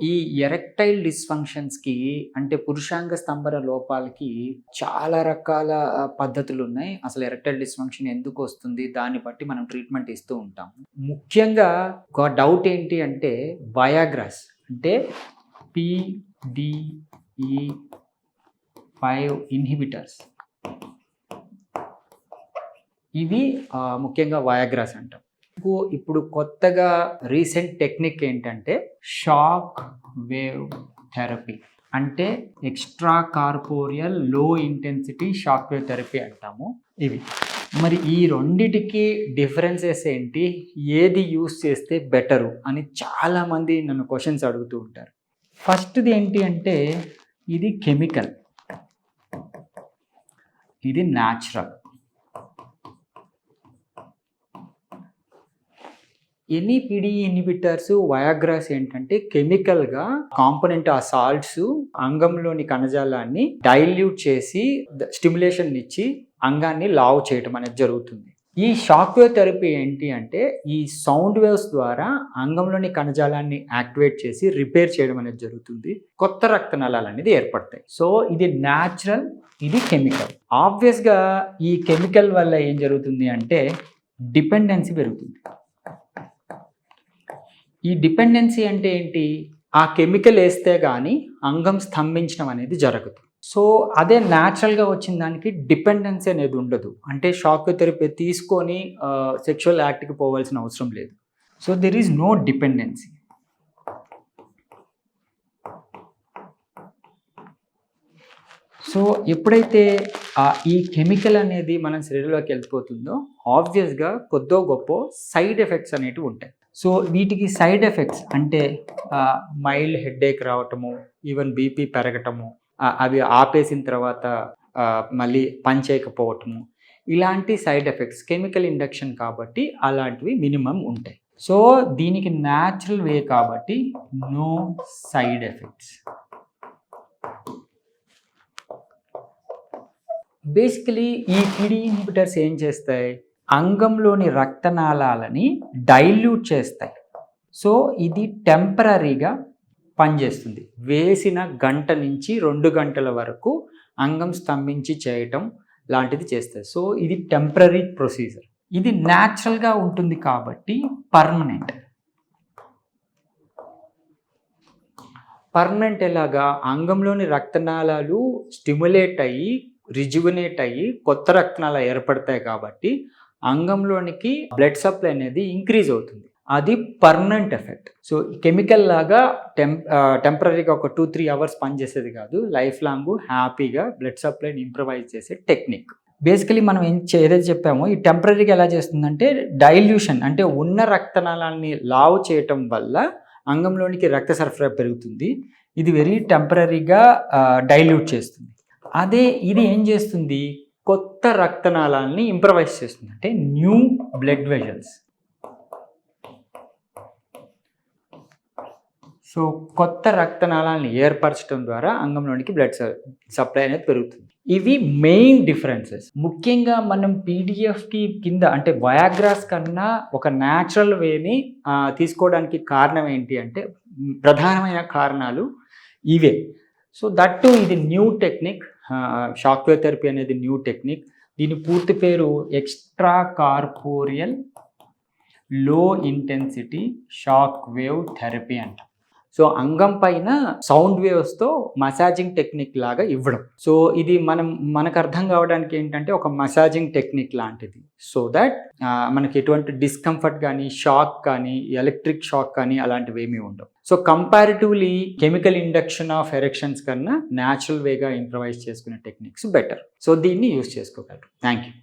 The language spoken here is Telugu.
ఈ ఎరెక్టైల్ డిస్‌ఫంక్షన్స్‌కి అంటే పురుషాంగ స్తంభన లోపాలకి చాలా రకాల పద్ధతులున్నాయి. అసలు ఎరెక్టైల్ డిస్‌ఫంక్షన్ ఎందుకొస్తుంది? దాన్ని బట్టి మనం ట్రీట్మెంట్ ఇస్తూ ఉంటాం. ముఖ్యంగా ఒక డౌట్ ఏంటి అంటే వయాగ్రాస్ అంటే PDE5 ఇన్హిబిటర్స్. ఇవి ముఖ్యంగా వయాగ్రాస్ అంటాం. ఇప్పుడు కొత్తగా రీసెంట్ టెక్నిక్ ఏంటంటే షాక్ వేవ్ థెరపీ అంటే ఎక్స్ట్రా కార్పోరియల్ లో ఇంటెన్సిటీ షాక్ వేవ్ థెరపీ అంటాము. ఇవి మరి ఈ రెండిటికి డిఫరెన్సెస్ ఏంటి, ఏది యూస్ చేస్తే బెటరు అని చాలామంది నన్ను క్వశ్చన్స్ అడుగుతూ ఉంటారు. ఫస్ట్ది ఏంటి అంటే ఇది కెమికల్, ఇది న్యాచురల్. ఎనీ పిడిఈ ఇన్హిబిటర్స్, వయాగ్రాస్ ఏంటంటే కెమికల్గా కాంపోనెంట్ ఆ సాల్ట్స్ అంగంలోని కణజాలాన్ని డైల్యూట్ చేసి స్టిమ్యులేషన్ ఇచ్చి అంగాన్ని లావ్ చేయటం అనేది జరుగుతుంది. ఈ షాక్ వేవ్ థెరపీ ఏంటి అంటే ఈ సౌండ్ వేవ్స్ ద్వారా అంగంలోని కణజాలాన్ని యాక్టివేట్ చేసి రిపేర్ చేయడం అనేది జరుగుతుంది. కొత్త రక్తనాళాలు అనేది ఏర్పడతాయి. సో ఇది న్యాచురల్, ఇది కెమికల్. ఆబ్వియస్గా ఈ కెమికల్ వల్ల ఏం జరుగుతుంది అంటే డిపెండెన్సీ పెరుగుతుంది. ఈ డిపెండెన్సీ అంటే ఏంటి, ఆ కెమికల్ వేస్తే కానీ అంగం స్తంభించడం అనేది జరగదు. సో అదే న్యాచురల్గా వచ్చిన దానికి డిపెండెన్సీ అనేది ఉండదు. అంటే షాక్ థెరపీ తీసుకొని సెక్షువల్ యాక్ట్కి పోవాల్సిన అవసరం లేదు. So there is no dependency. So ఎప్పుడైతే ఈ కెమికల్ అనేది మన శరీరంలోకి వెళ్ళిపోతుందో ఆబ్వియస్గా కొద్దో గొప్ప సైడ్ ఎఫెక్ట్స్ అనేటివి ఉంటాయి. సో వీటికి సైడ్ ఎఫెక్ట్స్ అంటే మైల్డ్ హెడ్ఏక్ రావటము, ఈవెన్ బీపీ పెరగటము, అవి ఆపేసిన తర్వాత మళ్ళీ పని చేయకపోవటము, ఇలాంటి సైడ్ ఎఫెక్ట్స్ కెమికల్ ఇండక్షన్ కాబట్టి అలాంటివి మినిమం ఉంటాయి. సో దీనికి న్యాచురల్ వే కాబట్టి నో సైడ్ ఎఫెక్ట్స్. బేసికలీ ఈ పిడిఈ ఇన్హిబిటర్స్ ఏం చేస్తాయి, అంగంలోని రక్తనాళాలని డైల్యూట్ చేస్తాయి. సో ఇది టెంపరీగా పనిచేస్తుంది. వేసిన గంట నుంచి 2 గంటల వరకు అంగం స్తంభించి చేయటం లాంటిది చేస్తాయి. సో ఇది టెంపరీ ప్రొసీజర్. ఇది న్యాచురల్గా ఉంటుంది కాబట్టి పర్మనెంట్ ఎలాగా, అంగంలోని రక్తనాళాలు స్టిమ్యులేట్ అయ్యి రిజువనేట్ అయ్యి కొత్త రక్తనాళాలు ఏర్పడతాయి కాబట్టి అంగంలోనికి బ్లడ్ సప్లై అనేది ఇంక్రీజ్ అవుతుంది. అది పర్మనెంట్ ఎఫెక్ట్. సో కెమికల్ లాగా టెంపరీగా ఒక 2-3 అవర్స్ పనిచేసేది కాదు. లైఫ్ లాంగ్ హ్యాపీగా బ్లడ్ సప్లైని ఇంప్రవైజ్ చేసే టెక్నిక్. బేసికలీ మనం ఏదైతే చెప్పామో ఈ టెంపరీగా ఎలా చేస్తుందంటే డైల్యూషన్ అంటే ఉన్న రక్తనాళాన్ని లావ్ చేయటం వల్ల అంగంలోనికి రక్త సరఫరా పెరుగుతుంది. ఇది వెరీ టెంపరీగా డైల్యూట్ చేస్తుంది. అదే ఇది ఏం చేస్తుంది, కొత్త రక్తనాళాలని ఇంప్రవైజ్ చేస్తుంది, అంటే న్యూ బ్లడ్ వెజల్స్. సో కొత్త రక్తనాళాలను ఏర్పరచడం ద్వారా అంగంలోనికి బ్లడ్ సప్లై అనేది పెరుగుతుంది. ఇవి మెయిన్ డిఫరెన్సెస్. ముఖ్యంగా మనం పీడిఎఫ్కి కింద అంటే వయాగ్రాస్ కన్నా ఒక న్యాచురల్ వేని తీసుకోవడానికి కారణం ఏంటి అంటే ప్రధానమైన కారణాలు ఇవే. సో దట్టు ఇది new technique. Shock wave therapy అనేది న్యూ టెక్నిక్. దీని పూర్తి పేరు ఎక్స్ట్రా కార్పోరియల్ లో ఇంటెన్సిటీ షాక్ వేవ్ థెరపీ అంట. సో అంగం పైన సౌండ్ వేవ్స్తో మసాజింగ్ టెక్నిక్ లాగా ఇవ్వడం. సో ఇది మనకు అర్థం కావడానికి ఏంటంటే ఒక మసాజింగ్ టెక్నిక్ లాంటిది. సో దట్ మనకి ఎటువంటి డిస్కంఫర్ట్ కానీ షాక్ కానీ ఎలక్ట్రిక్ షాక్ కానీ అలాంటివి ఏమీ ఉండవు. So comparatively chemical induction of erections కన్నా న్యాచురల్ వేగా ఇంప్రవైజ్ చేసుకునే టెక్నిక్స్ బెటర్. సో దీన్ని యూజ్ చేసుకోగలరు. Thank you.